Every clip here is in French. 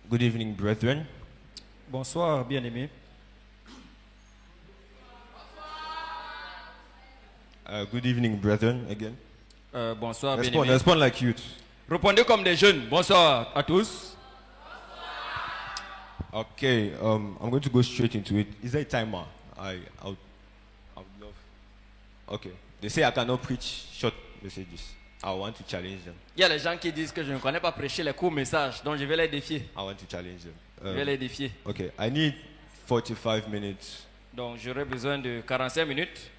Good evening, brethren. Bonsoir, bien-aimés. Good evening, brethren, again. Bonsoir, Respond, bien-aimés. respond like youth. Répondez comme des jeunes. Bonsoir à tous. Okay, I'm going to go straight into it. Is there a timer? I would love. Okay. They say I cannot preach short messages. I want to challenge them. Il y a les gens qui disent que je ne connais pas prêcher les courts messages, donc je vais les défier. I want to challenge them. Je vais les défier. Okay, I need 45 minutes. Donc j'aurai besoin de 45 minutes.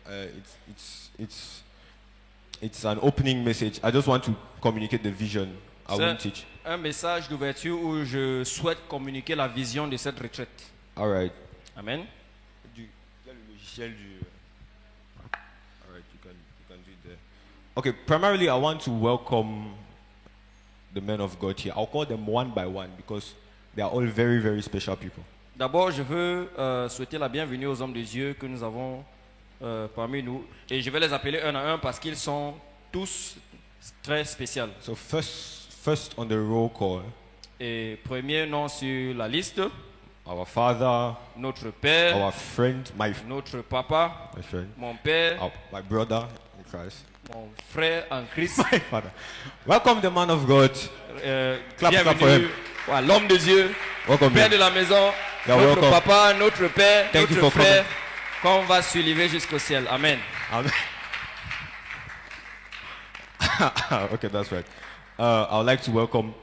It's an opening message. I just want to communicate the vision. I won't teach. Un message d'ouverture où je souhaite communiquer la vision de cette retraite. All right. Amen. All right, you can do it there. Okay, primarily I want to welcome the men of God here. I'll call them one by one because they are all very, very special people. D'abord, je veux souhaiter la bienvenue aux hommes de Dieu que nous avons parmi nous. Et je vais les appeler un à un parce qu'ils sont tous très spéciaux. So first on the roll call, Et premier nom sur la liste, our father, notre père, our friend, notre papa, my friend, mon père, my brother in Christ, mon frère en Christ. my father. Welcome the man of God. Clap for Bienvenue him. à l'homme de Dieu, Welcome père him. de la maison, You're notre welcome. papa, notre père, Thank you notre for frère, qu'on va s'élever jusqu'au ciel. Amen. Amen. Okay, that's right. I would like to welcome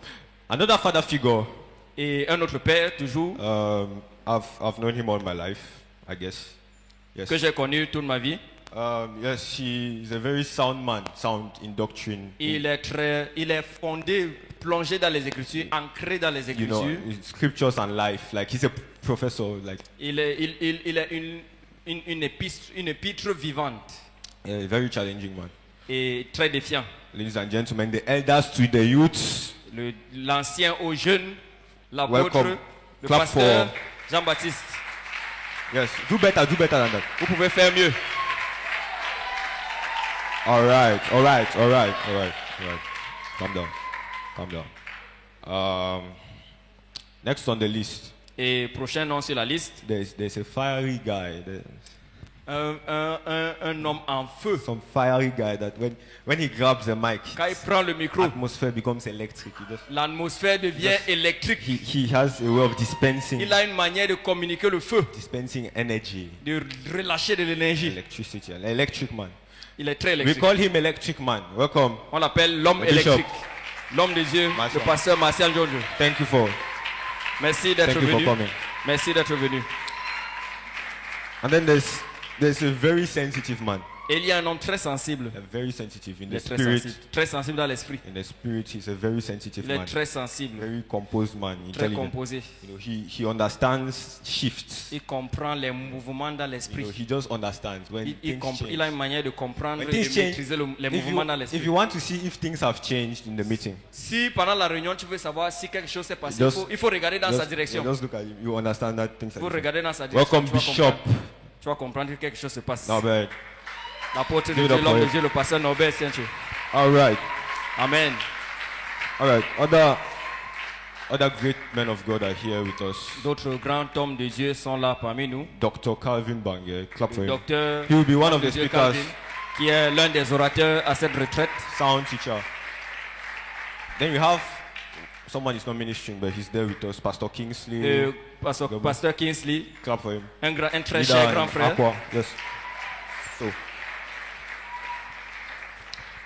another father figure. Et un autre père, toujours, I've known him all my life, I guess. Yes. que j'ai connu toute ma vie. Yes, he is a very sound man, sound in doctrine. Il est fondé, plongé dans les Écritures, ancré dans les You know, Écritures. in scriptures and life. Like he's a professor. Like Il est une épître vivante a very challenging man. et très défiant. Ladies and gentlemen, the elders to the youths. L'ancien aux jeunes, l'apôtre, Welcome. le Clap pasteur for- Jean-Baptiste. Yes, do better than that. Vous pouvez faire mieux. All right. Calm down. Next on the list, Et prochain nom sur la liste, there's a fiery guy. un homme en feu. Some fiery guy that when he grabs the mic, Quand il prend le micro, atmosphere becomes electric. l'atmosphère devient électrique. He has a way of dispensing Il a une manière de communiquer le feu, energy, de relâcher de l'énergie. electricity, an electric man. Il est très We électrique. call him electric man. Welcome. On l'appelle l'homme Le bishop. électrique. L'homme de Dieu, Martial. le pasteur Martial Jojo. Thank you for Merci d'être Thank you for venu. coming. Merci d'être venu. And then there's a very sensitive man. Et il y a un homme très sensible. Very sensitive in Il the est très spirit. sensible. Très sensible dans l'esprit. In the spirit, he's a very sensitive Il est man. très sensible, Very composed man, très intelligent. composé. You know, he understands shifts. Il comprend les mouvements dans You l'esprit. know, he just understands when things change. Il a une manière de comprendre When et de things change, maîtriser les if mouvements dans you l'esprit. want to see if things have changed in the meeting, Si pendant la réunion tu veux savoir si quelque chose s'est passé, Just- il faut regarder dans sa direction. just look at him. You understand that things Il are faut different. regarder dans sa direction. Welcome, Bishop. Tu vas comprendre que quelque chose se passe. Norbert. L'apôtre de Give it Dieu, up for l'homme de him. Dieu, le pasteur Norbert Saint-Dieu. All right. Amen. All right. Other great men of God are here with us. D'autres grands hommes de Dieu sont là parmi nous. Dr. Calvin Bange. Clap for Le him. docteur He will be one of de the Dieu speakers. Calvin, qui est l'un des orateurs à cette retraite. Sound teacher. Then we have someone is not ministering, but he's there with us. Pastor Kingsley. Pasteur Kingsley, Clap for him. un très Leader cher in grand frère. Aqua. Yes. So,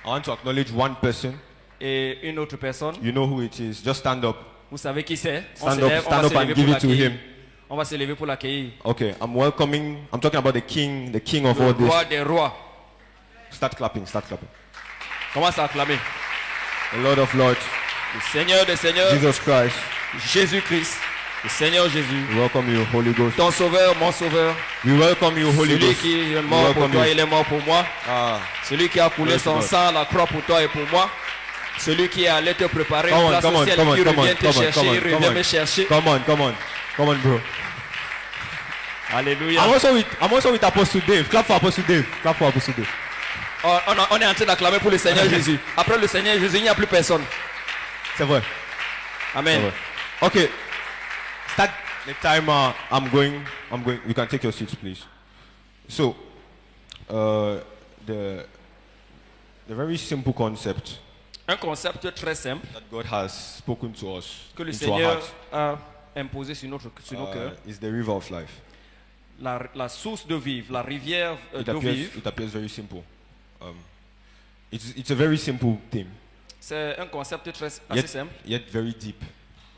I want to acknowledge one person. Et une autre personne. You know who it is. Just stand up. Vous savez qui c'est? Stand up and give it to him. On va se lever pour l'accueillir. Okay, I'm talking about the king of Le all this. roi des rois. Start clapping. Commence à acclamer. The Lord of Lords, Le Seigneur des seigneurs, Jesus Christ. Jésus-Christ. Le Seigneur Jésus. We welcome you, Holy Ghost. Ton sauveur, mon sauveur. We welcome you, Holy Celui Ghost. qui est We mort pour welcome toi, you. il est mort pour moi. Ah, Celui qui a coulé Praise son God. sang à la croix pour toi et pour moi. Celui qui est allé te préparer Come une on, place come au on, ciel, come on, qui come on, revient te come on, chercher, come on, il come revient on. me chercher. come on, bro. Alléluia. I'm also with Apostle Dave. Clap for Apostle Dave. On est en train d'acclamer pour le Seigneur Jésus. Après le Seigneur Jésus, il n'y a plus personne. C'est vrai. Amen. Okay. Start the timer. I'm going. You can take your seats, please. So, the very simple concept Un concept très simple that God has spoken to us que le into our Seigneur hearts a imposé sur nos cœurs. is the river of life. La source d'eau vive, la rivière d'eau vive. It appears very simple. It's a very simple theme, C'est un concept assez simple, yet very deep.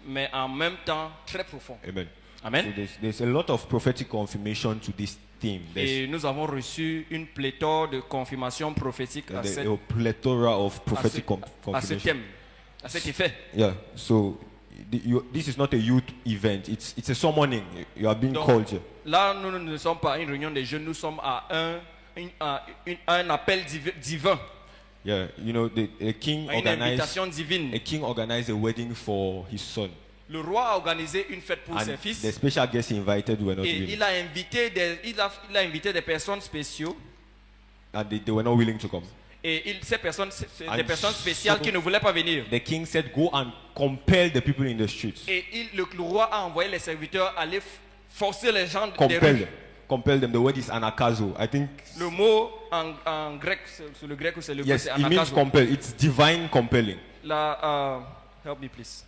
mais en même temps très profond. Amen. Amen. So there's a lot of prophetic confirmation to this theme. Et nous avons reçu une pléthore de confirmations prophétiques à A plethora of prophetic ce confirmation. thème, à cet effet. Yeah. So this is not a youth event. It's a summoning. You are being Donc, called here. là, nous ne sommes pas à une réunion des jeunes, nous sommes à un appel divin, Yeah. You know, the king à une invitation divine. a king organized a wedding for his son. Le roi a organisé une fête pour And ses fils the special guests he invited were not et willing. il a invité des personnes spéciales And they were not willing to come. et ces personnes, And des personnes spéciales qui ne voulaient pas venir. The king said, go and compel the people in the streets. Et le roi a envoyé les serviteurs aller forcer les gens des Compel rues. them. Compel them. The word is anakazo. I think. Le mot en grec, c'est le grec ou c'est le grec, Yes, c'est it means anakazo. compel. It's divine compelling. Help me please.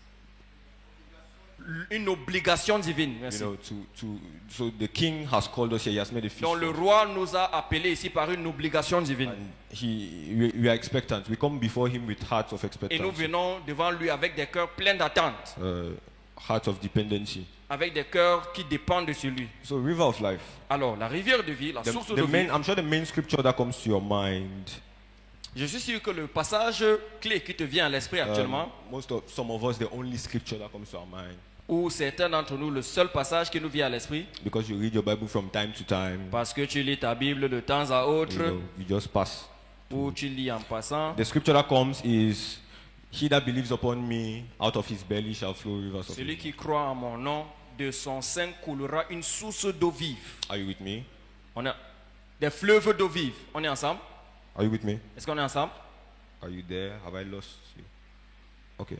Une obligation divine. Merci. You know, so the king has called us here. He has made a feast. Donc le roi nous a appelés ici par une obligation divine. And we are expectant. We come before him with hearts of Et nous expectancy, venons devant lui avec des cœurs pleins d'attente, hearts of dependency. avec des cœurs qui dépendent de celui. So, river of life. Alors, la rivière de vie, la source de vie. I'm sure the main scripture that comes to your mind. Je suis sûr que le passage clé qui te vient à l'esprit actuellement, Some of us, the only scripture that comes to our mind, ou certains d'entre nous, le seul passage qui nous vient à l'esprit, because you read your Bible from time to time. parce que tu lis ta Bible de temps à autre, You just pass. ou tu lis en passant. The scripture that comes is, he that believes upon me, out of his belly shall flow rivers of Celui living. qui croit en mon nom, de son sein coulera une source d'eau vive. Are you with me? On a des fleuves d'eau vive. On est ensemble? Are you with me? Est-ce qu'on est ensemble? Are you there? Have I lost you? Okay.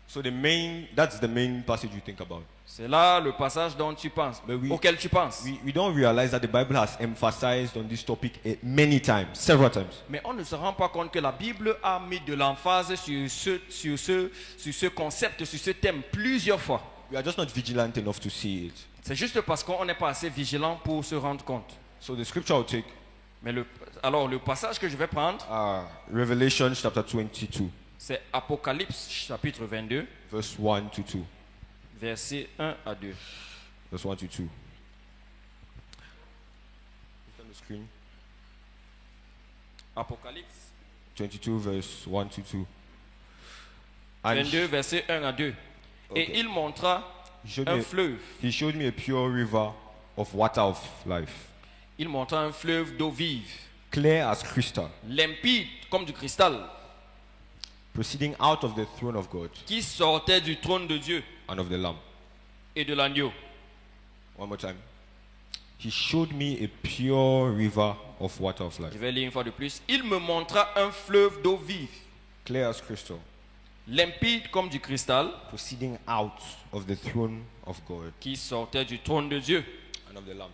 So that's the main passage you think about. C'est là le passage dont tu penses, auquel tu penses. We don't realize that the Bible has emphasized on this topic many times, several times. Mais on ne se rend pas compte que la Bible a mis de l'emphase sur ce concept, sur ce thème plusieurs fois. We are just not vigilant enough to see it. C'est juste parce qu'on n'est pas assez vigilant pour se rendre compte. So the scripture I'll take, Mais alors le passage que je vais prendre, Revelation chapter 22, c'est Apocalypse chapitre 22, verse 1 to 2. versets 1 à 2. Verse 1 to 2. It's on the screen. Apocalypse 22 verse 1 to 2. 22, versets 1 à 2. Okay. Et il montra un fleuve. He showed me a pure river of water of life, Il montra un fleuve d'eau vive, clear as crystal, limpide comme du cristal, proceeding out of the throne of God qui sortait du trône de Dieu and of the Lamb. et de l'agneau. One more time. He showed me a pure river of water of life, Je vais lire une fois de plus. Il me montra un fleuve d'eau vive, clear as crystal, limpide comme du cristal, proceeding out of the throne of God qui sortait du trône de Dieu and of the Lamb.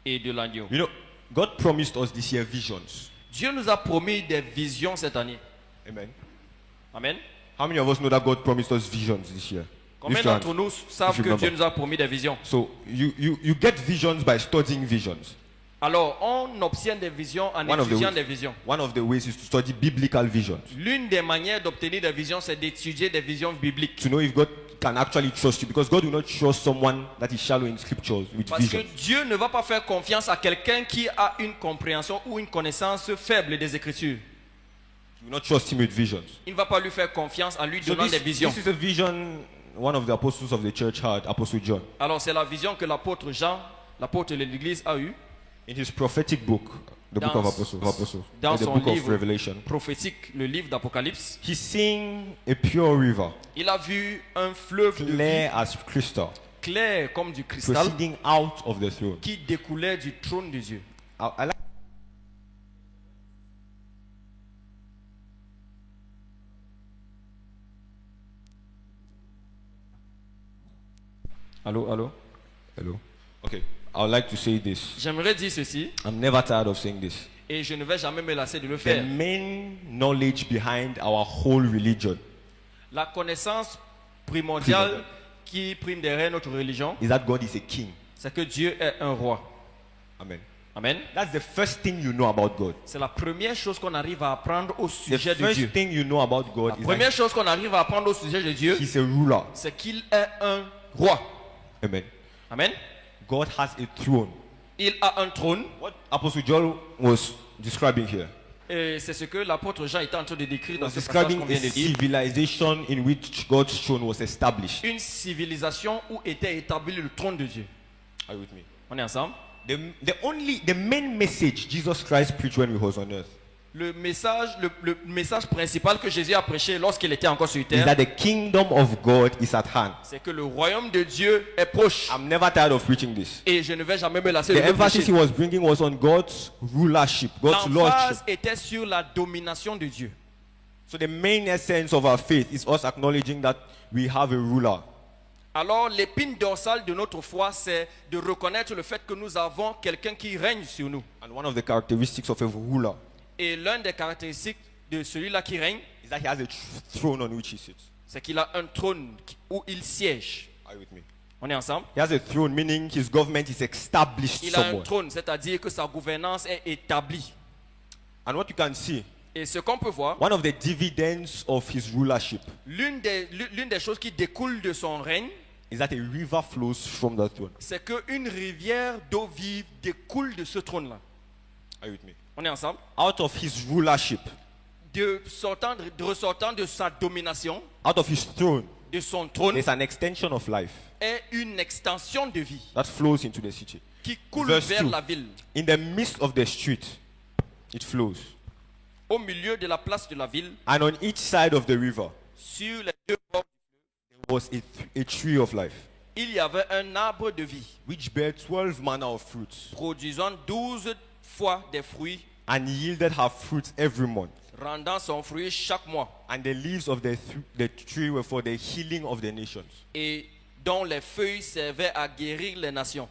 et de l'agneau. You know, God promised us this year visions. Dieu nous a promis des visions cette année. Amen. Amen. How many of us know that God promised us visions this year? Combien Lift your d'entre hands. nous savent If you que remember. Dieu nous a promis des visions? So you get visions by studying visions. Alors, on obtient des visions en One of the étudiant ways- des visions. One of the ways is to study biblical visions. L'une des manières d'obtenir des visions, c'est d'étudier des visions bibliques. To know if God can actually trust you, because God will not trust someone that is shallow in scriptures with Parce que visions. Dieu ne va pas faire confiance à quelqu'un qui a une compréhension ou une connaissance faible des Écritures. You will not trust him with visions. Il ne va pas lui faire confiance en lui So donnant des visions. this is a vision one of the apostles of the church had, Apostle John. Alors, c'est la vision que l'apôtre Jean, l'apôtre de l'Église, a eue. In his prophetic book, the book of Apostles, dans the son book of livre Revelation, prophétique, le livre d'Apocalypse, he's seeing a pure river, il a vu un fleuve de vie clear as crystal, clair comme du cristal proceeding out of the throne. qui découlait du trône de Dieu. I like Allô, allô. Hello. Okay, I would like to say this. J'aimerais dire ceci, I'm never tired of saying this. et je ne vais jamais me lasser de le The faire. main knowledge behind our whole religion La connaissance primordiale qui prime derrière notre religion, is that God is a king. c'est que Dieu est un roi. Amen. Amen. That's the first thing you know about God. C'est la première chose qu'on arrive à apprendre au The sujet de Dieu. first thing you know about God La is première that chose qu'on arrive à apprendre au sujet de Dieu, He's a ruler. c'est qu'il est un roi. Amen. Amen. God has a throne. Il a un trône, What Apostle John was describing here, et c'est ce que l'apôtre Jean était en train de décrire dans was ce passage describing qu'on a vient de lire. civilization in which God's throne was established. Une civilisation où était établi le trône de Dieu. Are you with me? On est ensemble? The main message Jesus Christ preached when he was on earth Le message principal que Jésus a prêché lorsqu'il était encore sur is terre, that the kingdom of God is at hand. c'est que le royaume de Dieu est proche. I'm never tired of preaching this. Et je ne vais jamais me lasser de The le emphasis he prêcher. was bringing was on God's rulership, God's lordship. L'emphase était sur la domination de Dieu. So the main essence of our faith is us acknowledging that we have a ruler. Alors l'épine dorsale de notre foi, c'est de reconnaître le fait que nous avons quelqu'un qui règne sur nous. And one of the characteristics of a ruler Et l'une des caractéristiques de celui-là qui règne, is that he has a throne on which he sits. c'est qu'il a un trône où il siège. Are you with me? On est ensemble? He has a throne, meaning his government is established Il a un somewhere. trône, c'est-à-dire que sa gouvernance est établie. And what you can see, Et ce qu'on peut voir, one of the dividends of his rulership l'une des choses qui découle de son règne, is that a river flows from that throne. c'est qu'une rivière d'eau vive découle de ce trône-là. Are you with me? On est ensemble? Out of his rulership, Ressortant de sa domination, out of his throne, de son trône, there's an extension of life est une extension de vie that flows into the city. qui coule Verse vers 2. la ville. In the midst of the street, it flows. Au milieu de la place de la ville, And on each side of the river, sur les deux bords, there was a tree of life, il y avait un arbre de vie, which bare 12 manner of fruits, produisant 12 fois des fruits, and yielded her fruits every month. rendant son fruit chaque mois, And the leaves of the tree were for the healing of the nations. et dont les feuilles servaient à guérir les nations.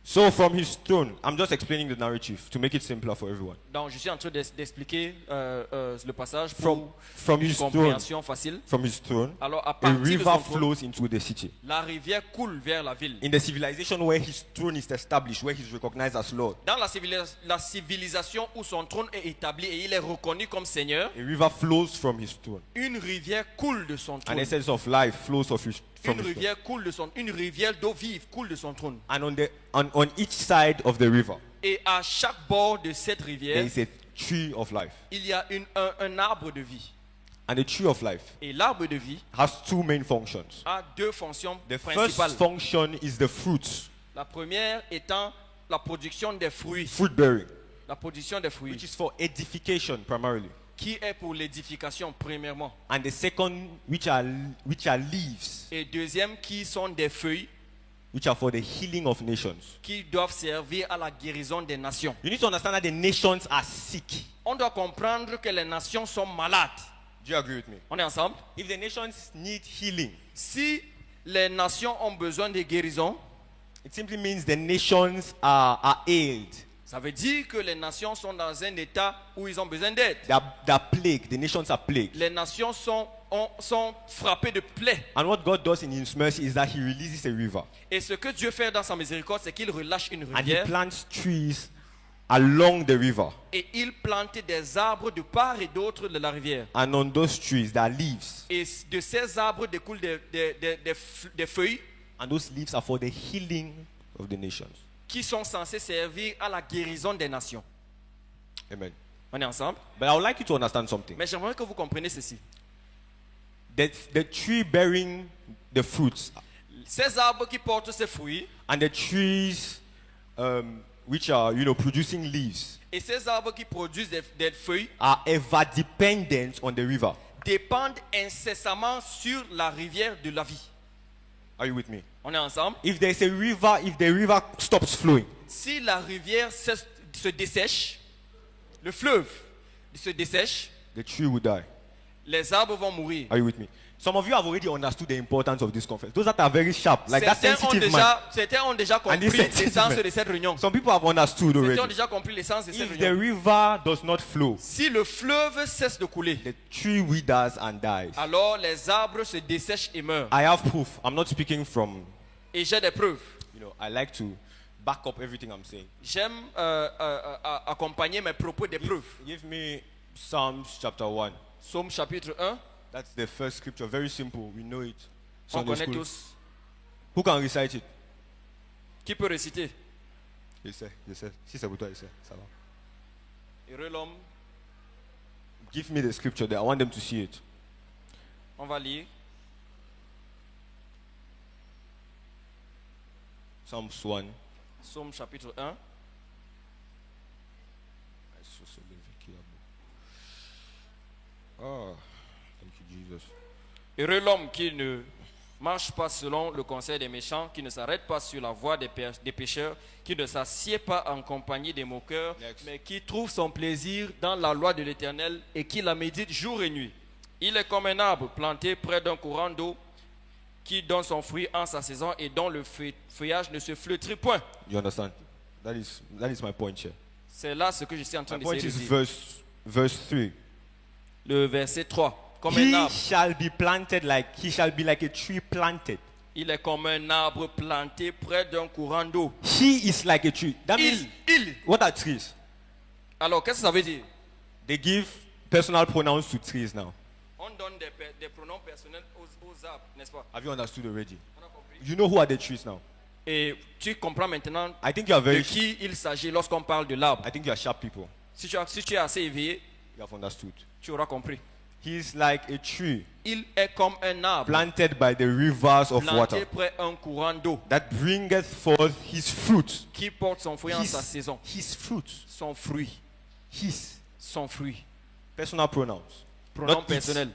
So from his throne, I'm just explaining the narrative to make it simpler for everyone. Donc, je suis en train d'expliquer le passage From pour une his throne, compréhension facile. from his throne, Alors, à a partir de river son trône, flows into the city. la rivière coule vers la ville. In the civilization where his throne is established, where he's recognized as Lord, Dans la civilisation où son trône est établi et il est reconnu comme Seigneur, a river flows from his throne. une rivière coule de son An trône. essence of life flows from his throne. Une rivière d'eau vive coule de son trône. And on each side of the river, Et à chaque bord de cette there rivière, is a tree of life. il y a un arbre de vie. And the tree of life Et l'arbre de vie has two main functions. a deux fonctions The principales. first function is the fruits, La première étant la production des fruits. fruit bearing, La production des fruits. which is for edification primarily. Qui est pour l'édification premièrement. And the second, which are leaves, Et deuxième, qui sont des feuilles which are for the healing of nations. qui doivent servir à la guérison des nations. You need to understand that the nations are sick. On doit comprendre que les nations sont malades. Do you agree with me? On est ensemble? If the nations need healing, Si les nations ont besoin de guérison, it simply means the nations are ailed. ça veut dire que les nations sont dans un état où ils ont besoin d'aide. They are plagued. The nations are plagued. Les nations sont frappées de plaies. And what God does in His mercy is that He releases a river. Et ce que Dieu fait dans sa miséricorde, c'est qu'il relâche une And He rivière plants trees along the river. et il plante des arbres de part et d'autre de la rivière. And on those trees, there are leaves. Et de ces arbres découlent des feuilles And those leaves are for the healing of the nations. qui sont censées servir à la guérison des nations. Amen. On est ensemble? But I would like you to understand something. Mais j'aimerais que vous compreniez ceci. The tree bearing the fruits Ces arbres qui portent ces fruits and the trees which are, producing leaves et ces arbres qui produisent des feuilles are ever dependent on the river. dépendent incessamment sur la rivière de la vie. Are you with me? On est ensemble? If there's a river, if the river stops flowing, Si la rivière se dessèche, le fleuve se dessèche, the tree will die. les arbres vont mourir. Are you with me? Some of you have already understood the importance of this conference. Those that are very sharp, like that sensitive man. Certains ont déjà compris this sensitive l'essence man. de cette réunion. Some people have understood Certains ont already. déjà compris l'essence de cette If the réunion. river does not flow, Si le fleuve cesse de couler, the tree withers and dies. alors les arbres se dessèchent et meurent. I have proof. I'm not speaking from, Et j'ai des preuves. I like to back up everything I'm saying. J'aime accompagner mes propos des preuves. Give me Psalms chapter 1. Psaume chapitre 1, That's the first scripture. Very simple. We know it. on Sunday connaît school. tous. Who can recite it? Qui peut réciter? Je sais. Si c'est pour toi, je sais. Ça va. Heureux l'homme, Give me the scripture there. I want them to see it. on va lire. Psalms 1. Psaume chapitre 1. Oh, thank you, Jesus. Heureux l'homme qui ne marche pas selon le conseil des méchants, qui ne s'arrête pas sur la voie des pécheurs, qui ne s'assied pas en compagnie des moqueurs, Next. mais qui trouve son plaisir dans la loi de l'Éternel et qui la médite jour et nuit. Il est comme un arbre planté près d'un courant d'eau qui donne son fruit en sa saison et dont le feuillage ne se flétrit point. You understand? That is my point here. C'est là ce que je suis en train My point d'essayer de is dire. verse 3. Le verset 3. Comme un He arbre. shall be planted he shall be like a tree planted. Il est comme un arbre planté près d'un courant d'eau. He is like a tree. That means, Il. what are trees? Alors, qu'est-ce que ça veut dire? They give personal pronouns to trees now. On donne des pronoms personnels aux arbres, n'est-ce pas? Have you understood already? On a compris. You know who are the trees now? Et tu comprends maintenant I think you are de very. qui il s'agit lorsqu'on parle de l'arbre. I think you are sharp people. Si tu es assez éveillé, You have understood. tu auras compris. He is like a tree Il est comme un arbre planted by the rivers of planté water près un courant d'eau that bringeth forth his fruit. qui porte son fruit en sa saison. His fruit. Son fruit. Son fruit. Personal pronouns. Pronom Not it. personnel.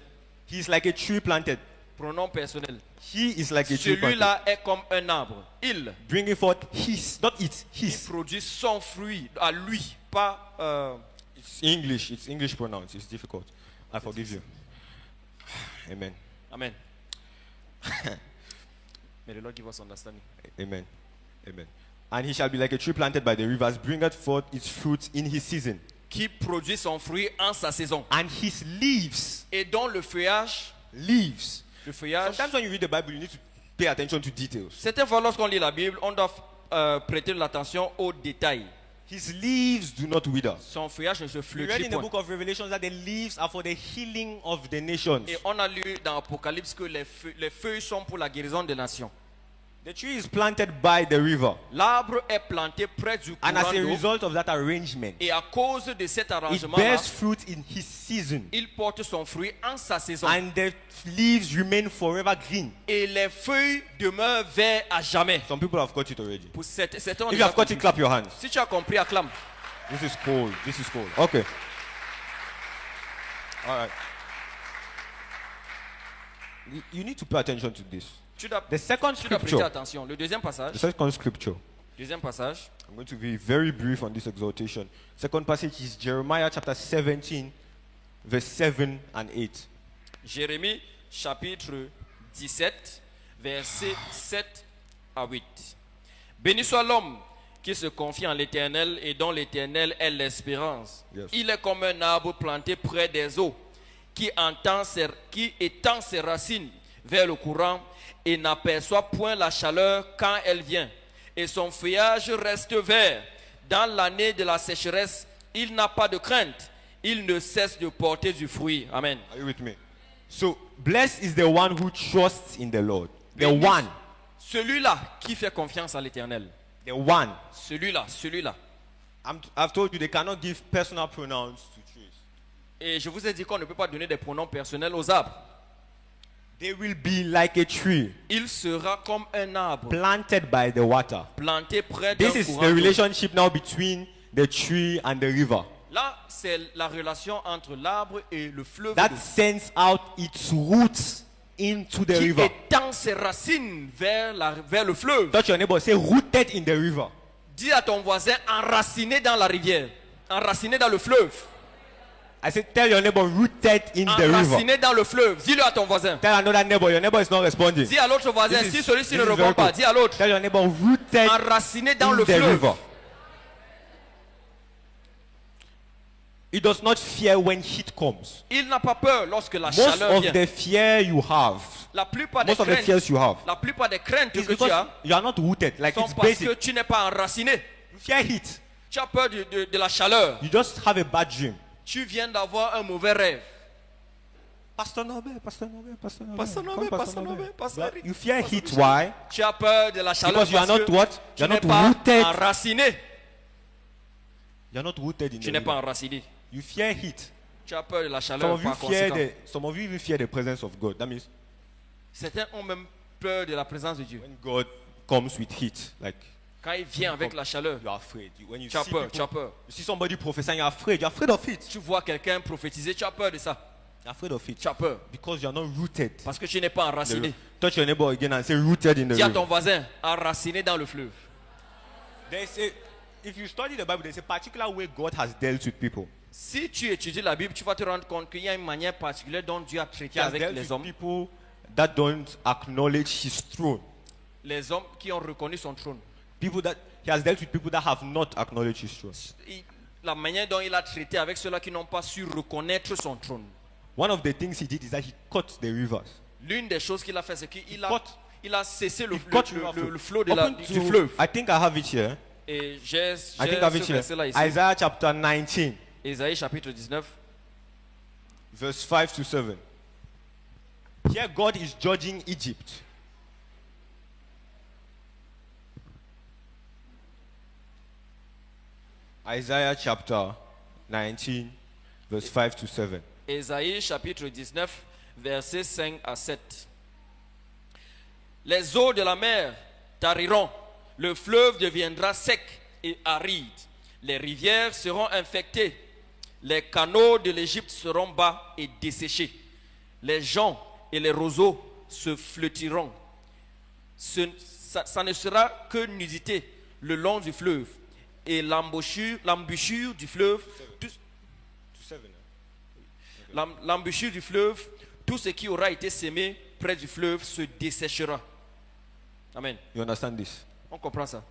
He is like a tree planted. Pronom personnel. He is like a tree planted. Celui-là est comme un arbre. Il Bringing forth his, not it, his. produit son fruit à lui, pas It's English pronouns. It's difficult. I forgive you. Amen. Amen. May the Lord give us understanding. Amen. Amen. And he shall be like a tree planted by the rivers, bringeth forth its fruit in his season. Qui produit son fruit en sa saison. And his leaves, Et dont le feuillage, leaves. Sometimes when you read the Bible, you need to pay attention to details. certaines fois lorsqu'on lit la Bible, on doit prêter l'attention aux détails. His leaves do not wither. Son feuillage ne se We read flétrit in the point. book of Revelation that the leaves are for the healing of the nations. Et on a lu dans Apocalypse que les feuilles sont pour la guérison des nations. The tree is planted by the river. L'arbre est planté près du And as courant a d'eau. result of that arrangement, Et à cause de cet it arrangement, bears fruit in his season. il porte son fruit en sa saison. And the leaves remain forever green. Et les feuilles demeurent vertes à jamais. Some people have got it already. Pour certains ont If you déjà have got it, compris. clap your hands. Si tu as compris, acclame. This is cold. This is cold. Okay. All right. You need to pay attention to this. Tu dois, The second tu dois prêter scripture. attention. Le deuxième passage. The second scripture. Deuxième passage. I'm going to be very brief on this exhortation. Second passage is Jeremiah chapter 17, verse 7 and 8. Jérémie chapitre 17, versets 7 à 8. Béni soit l'homme qui se confie en l'Éternel et dont l'Éternel est l'espérance. Yes. Il est comme un arbre planté près des eaux qui étend ses racines vers le courant et n'aperçoit point la chaleur quand elle vient. Et son feuillage reste vert. Dans l'année de la sécheresse, il n'a pas de crainte. Il ne cesse de porter du fruit. Amen. Are you with me? So, blessed is the one who trusts in the Lord. The Béni one. Celui-là qui fait confiance à l'Éternel. The one. Celui-là. I've told you they cannot give personal pronouns to trees. Et je vous ai dit qu'on ne peut pas donner des pronoms personnels aux arbres. They will be like a tree Il sera comme un arbre planted by the water. planté près d'un This is courant the d'eau. relationship now between the tree and the river. Là, c'est la relation entre l'arbre et le fleuve That d'eau, sends out its roots into the qui river. étend ses racines vers le fleuve. Touch your neighbor, say rooted in the river. Dis à ton voisin, enraciné dans la rivière, enraciné dans le fleuve. I said, tell your neighbor rooted in the river. Enraciné dans le fleuve. Dis-le à ton voisin. Tell another neighbor, your neighbor is not responding. Dis à l'autre voisin, This is- si celui-ci this ne is répond very pas, good. dis à l'autre. Tell your neighbor rooted Enraciné dans in le the fleuve. river. He does not fear when heat comes. Il n'a pas peur lorsque la Most chaleur of vient. the fear you have, La plupart des most of the craintes, fears you have, la plupart des craintes is que tu because as you are not rooted. Like sont it's parce que basic. tu n'es pas enraciné. You fear heat. Tu as peur de la chaleur. You just have a bad dream. Tu viens d'avoir un mauvais rêve. Pastor Norbert, Pastor Norbert, Pastor Norbert. Pastor Come, Norbert, Pastor Pastor Norbert. Norbert, Pastor Well, Eric, you fear Pastor heat. Michel. Why? Tu as peur de la chaleur Because you are parce not que what? tu You are n'es not pas rooted. enraciné. You are not rooted in Tu the n'es pas river. enraciné. You fear heat. Tu as peur de la Some chaleur of you par fear conséquent. some of you even fear the presence of God. That means Certains ont même peur de la présence de Dieu. when God comes with heat, like Quand il vient avec la chaleur, you are afraid. When you tu as see peur, tu as people, peur. you see somebody prophesying, you're afraid. You're afraid of it. Tu vois quelqu'un prophétiser, tu as peur de ça. You're afraid of it Tu as peur. because you're not rooted. Parce que tu n'es pas in the enraciné. river. Touch your neighbor again and say rooted in the Dis à ton river. voisin, enraciné dans le fleuve. There's a, if you study the Bible, there's a particular way God has dealt with people. Si tu étudies la Bible, tu vas te rendre compte qu'il y a une manière particulière dont Dieu a He traité has avec dealt les with hommes. people that don't acknowledge His throne. Les hommes qui ont reconnu son trône. People that He has dealt with people that have not acknowledged His throne. La manière dont il a traité avec ceux-là qui n'ont pas su reconnaître son trône. One of the things He did is that He cut the rivers. L'une des choses qu'il a fait, c'est qu'il a, Cut. il a cessé le, He cut le- river le- flow. le flot de Open du to- fleuve. I think I have it here. Et j'ai I think I have ce it here. verset-là ici. Isaiah chapter 19, Ésaïe chapitre 19. verse 5 to 7. Here God is judging Egypt. Isaiah chapter 19, verse 5 to 7. Ésaïe chapitre 19, versets 5 à 7. Les eaux de la mer tariront, le fleuve deviendra sec et aride, les rivières seront infectées, les canaux de l'Égypte seront bas et desséchés, les joncs et les roseaux se flottiront. Ça ne sera que nudité le long du fleuve et l'embouchure du fleuve, l'embouchure du fleuve, tout ce qui aura été sémé près du fleuve se desséchera. Amen. You understand this? On comprend ça.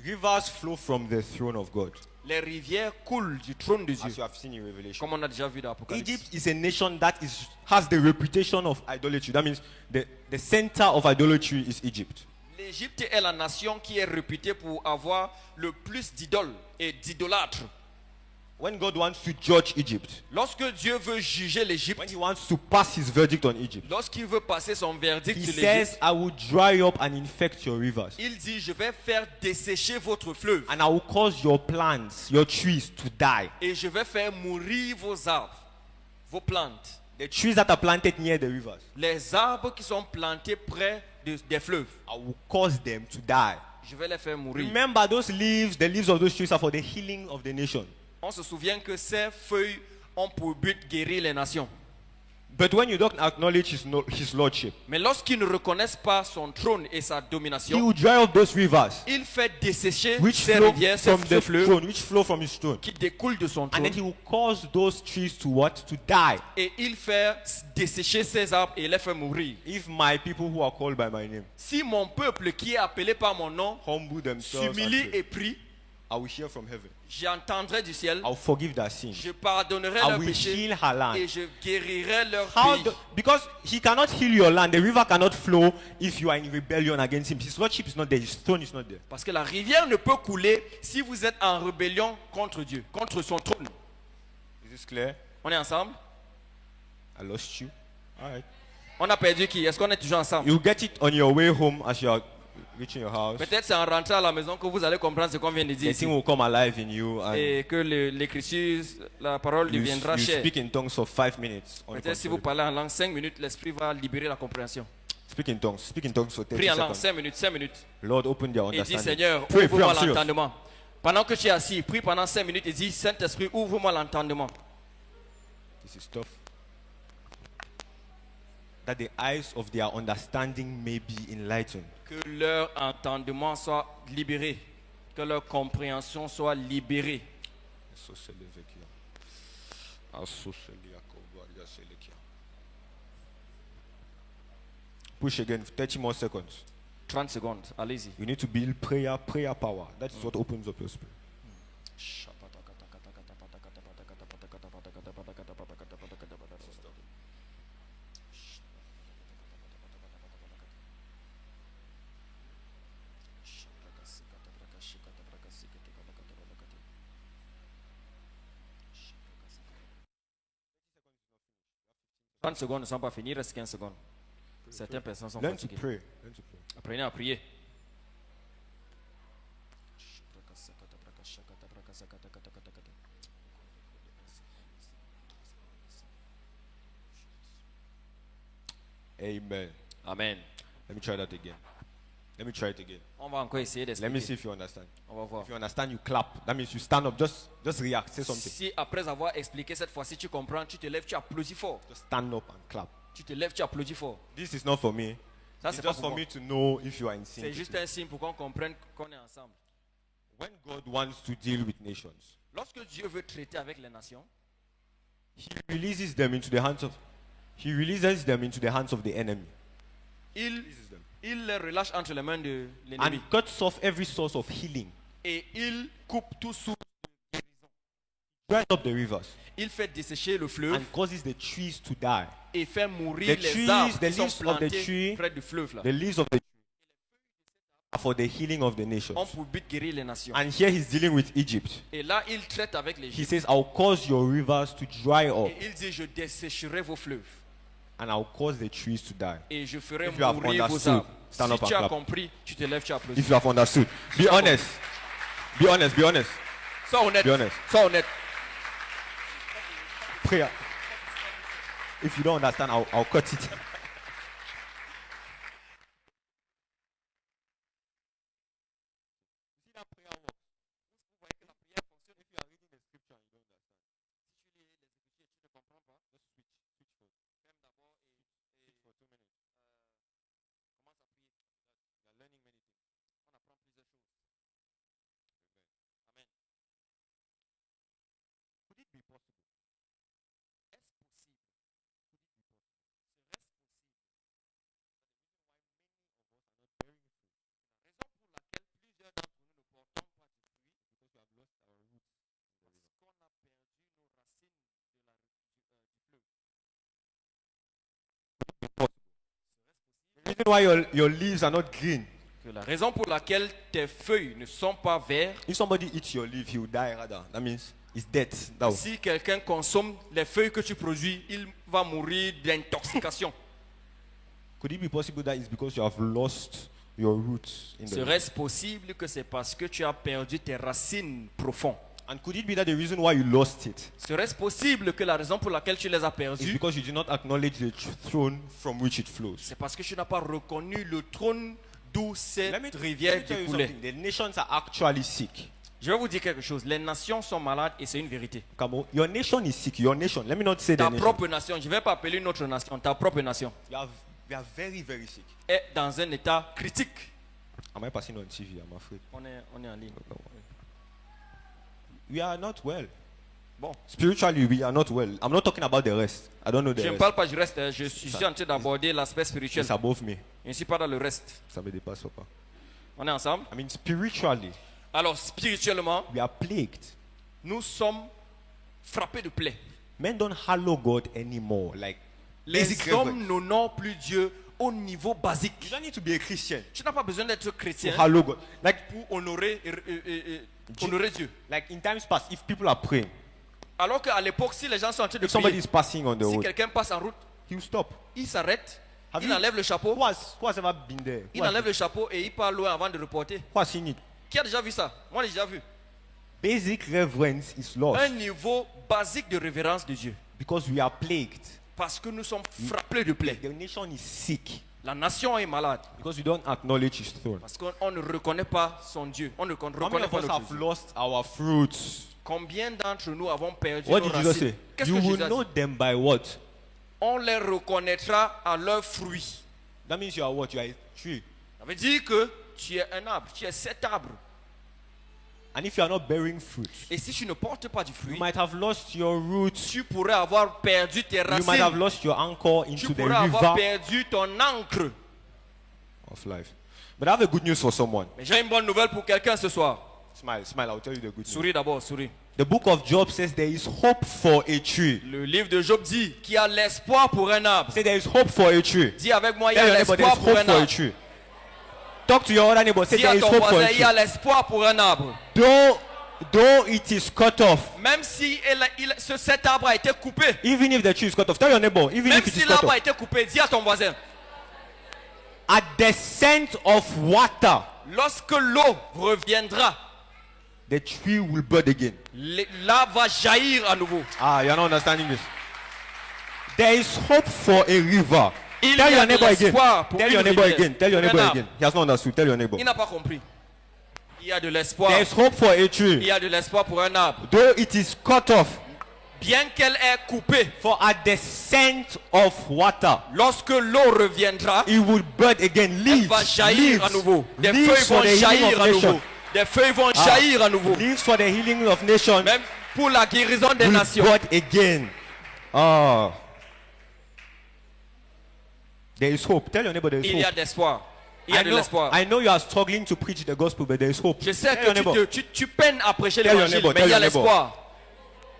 Rivers flow from the throne of God, Les rivières coulent du trône de as Dieu, you have seen in Revelation. comme on a déjà vu dans l'Apocalypse. Egypt is a nation that has the reputation of idolatry. That means the center of idolatry is Egypt. L'Égypte est la nation qui est réputée pour avoir le plus d'idoles et d'idolâtres. When God wants to judge Egypt, Lorsque Dieu veut juger l'Égypte, when He wants to pass His verdict on Egypt, lorsqu'il veut passer son verdict He sur says, l'Égypte, I will dry up and infect your rivers. il dit, je vais faire dessécher votre fleuve And I will cause your plants, your trees to die. et je vais faire mourir vos arbres, vos plantes. The trees that are planted near the rivers, Les arbres qui sont plantés près des fleuves, I will cause them to die. je vais les faire mourir. Remember, those leaves, the leaves of those trees are for the healing of the nation. On se souvient que ces feuilles ont pour but guérir les nations. But when you don't acknowledge his lordship, Mais lorsqu'ils ne reconnaissent pas son trône et sa He domination, will dry up those rivers il fait dessécher which ces flow rivières, from ce the fleuve throne, which flow from His throne. qui découlent de son And trône. then He will cause those trees to what? To die. Et il fait dessécher ces arbres et les fait mourir. If my people who are called by my name Si mon peuple qui est appelé par mon nom humble themselves and s'humilie pray, et prie, I will hear from heaven. j'entendrai du ciel, I will forgive their sins. je pardonnerai I leurs will péchés heal her land. et je guérirai leur How pays. because He cannot heal your land. The river cannot flow if you are in rebellion against Him. His lordship is not there. His throne is not there. Parce que la rivière ne peut couler si vous êtes en rébellion contre Dieu, contre son trône. Is this clear? On est ensemble? I lost you. All right. On a perdu qui? Est-ce qu'on est toujours ensemble? You get it on your way home as you are reaching your house. Peut-être c'est en rentrant à la maison que vous allez comprendre ce qu'on vient de dire The ici. thing will come alive in you and Et que l'écriture, la parole you deviendra chère. speak in tongues for 5 minutes. Peut-être si vous parlez en langue 5 minutes, l'esprit va libérer la compréhension. Speak in tongues. Speak in tongues for 30 Prie en langue seconds. 5 minutes, 5 minutes. Lord, open their Et dis understanding. Seigneur, Pray, ouvre-moi I'm serious. l'entendement. Pendant que tu es assis, prie pendant 5 minutes et dis Saint-Esprit, ouvre-moi l'entendement. This is tough. That the eyes of their understanding may be enlightened. Que leur entendement soit libéré. Que leur compréhension soit libérée. So s'élever qui a. Push again, 30 more seconds. 30 secondes, allez-y. You need to build prayer power. That is what opens up your spirit. « 30 secondes ne sont pas finies, il reste 15 secondes. Certaines personnes sont Learn to fatiguées. pray. Learn to pray. Apprenez à prier. Amen. Amen. Let me try that again. Let me try it again. On va encore essayer Let me see d'expliquer. if you understand. On va voir. If you understand, you clap. That means you stand up. Just react. Say something. Si après avoir expliqué cette fois-ci, tu comprends, tu te lèves, tu applaudis fort. Just stand up and clap. Tu te lèves, tu applaudis fort. This is not for me. Ça, It's c'est pas just pour for moi. me to know if you are in sync. C'est with juste me. un signe pour qu'on comprenne qu'on est ensemble. When God wants to deal with nations, Lorsque Dieu veut traiter avec les nations, He releases them into the hands of. He releases them into the hands of the enemy. il, Releases them. il les relâche entre les mains de And l'ennemi. cuts off every source of healing. Et il coupe tout sous. Dries up the rivers Il fait dessécher le fleuve and causes the trees to die. et fait mourir The les trees, arbres the qui sont leaves of the plantés tree, près du fleuve là. The leaves of the tree are for the healing of the Ont nations. pour but guérir les nations. And here he's dealing with Egypt. Et là, il traite avec les He says, I'll cause your rivers to dry up Et il dit, je dessécherai vos fleuves. and I'll cause the trees to die. Et je ferai If you have mourir vos understood, arbres. stand Si up and tu as clap. compris, tu te lèves, tu applaudis. If you have understood, be honest. Be honest. Be honest. Sois honnête. Be honest. Sois honnête. Prayer. If you don't understand, I'll cut it. The reason why your leaves are not green. Que la raison pour laquelle tes feuilles ne sont pas vertes, If somebody eats your leaf, he will die rather. That means it's dead. That si quelqu'un consomme les feuilles que tu produis, il va mourir d'intoxication. Could it be possible that it's because you have lost your roots in the Serait-ce possible que c'est parce que tu as perdu tes racines profondes? And could it be that the reason why you lost it Serait-ce possible que la raison pour laquelle tu les as is perdues, because you did not acknowledge the throne from which it flows? c'est parce que tu n'as pas reconnu le trône d'où cette Let me rivière tell you découlait. something. The nations are actually sick. Je vais vous dire quelque chose. Les nations sont malades et c'est une vérité. Come on. Your nation is sick. Your nation. Let me not say the Ta nation. propre nation, je ne vais pas appeler une autre nation, ta propre nation We are very, very sick. est dans un état critique. Am I passing on TV? I'm afraid. On est en ligne. We are not well. Bon, Spiritually, we are not well. I'm not talking about the rest. I don't know the je ne rest. parle pas du reste, je suis en train d'aborder l'aspect spirituel. It's above me. Je ne suis pas dans le reste. Ça me dépasse pas. On est ensemble? I mean, spiritually, Alors, spirituellement, we are plagued. nous sommes frappés de plaies. Men don't hallow God anymore. Like, Les basic hommes reverence. n'honorent plus Dieu au niveau You basique. don't need to be a Christian Tu n'as pas besoin d'être to chrétien hallow God. Like, pour honorer Dieu. like in times past, if people are praying, Alors qu'à l'époque, si les gens sont en train de if somebody prier, is passing on the si road, quelqu'un passe en route, he will stop. il s'arrête, Have il you- enlève le chapeau, Who has ever been there? il enlève le chapeau et il part loin avant de reporter. Who has seen it? Qui a déjà vu ça? Moi, j'ai déjà vu. Basic reverence is lost Un niveau basique de révérence de Dieu. because we are plagued. Parce que nous sommes frappés de plaies. The nation is sick La nation est malade. because we don't acknowledge His throne. Parce qu'on ne reconnaît pas son Dieu. On ne How many reconnaît of pas us notre have Dieu. lost our fruits? Combien d'entre nous avons perdu What nos did Jesus racines? say? Qu'est-ce You que will Jésus a know dit? them by what? On les reconnaîtra à leurs fruits. That means you are what? You are a tree. Ça veut dire que tu es un arbre, tu es cet arbre. And if you are not bearing fruit, Et si tu ne portes pas du you fruit, might have lost your roots. tu pourrais avoir perdu tes You might have racines. lost your anchor Tu into the pourrais avoir river perdu ton encre. of life. But I have a good news for someone. Mais j'ai une bonne nouvelle pour quelqu'un ce soir. Smile, smile. I'll tell you the good news. Souris d'abord, souris. The book of Job says there is hope for a tree. Le livre de Job dit qu'il y a l'espoir pour un arbre. Say there is hope for a tree. Dis avec moi, il y Tell a your neighbor there l'espoir is pour hope un for a arbre. tree. Talk to your other neighbor. Say Dis there à is ton hope for voisin, a il y a tree. l'espoir pour un arbre. Though it is cut off, Même si cet arbre a été coupé, even if the tree is cut off, tell your neighbor, even même if it si is cut l'arbre a off, été coupé, dis à ton voisin, at the scent of water, lorsque l'eau reviendra, the tree will bud again. l'arbre va jaillir à nouveau. Ah, you're not understanding this. There is hope for a river. Il Tell y a your de neighbor again. l'espoir pour Tell une your neighbor rivière. again. Tell your Un neighbor arbre. again. He has not understood. Tell your neighbor. Il n'a pas compris. Il y a de l'espoir. There is hope for a Il tree. y a de l'espoir pour un arbre. Though it is cut off, Bien qu'elle est coupée, for at the scent of water, lorsque l'eau reviendra, it will bud again. elle Leaves, va jaillir à nouveau. Des leaves feuilles for vont the healing jaillir of à nouveau. nations. Des feuilles vont Ah. jaillir à nouveau. Leaves for the healing of nations Même pour la guérison des will nations. bud again. Ah. There is hope. Tell your neighbor there is Il y a hope. de l'espoir. Il y a de l'espoir. I know you are struggling to preach the gospel, but there is hope. Je sais Tell your neighbor. que tu peines à prêcher Tell your l'évangile, neighbor, mais il y a tell your neighbor. l'espoir.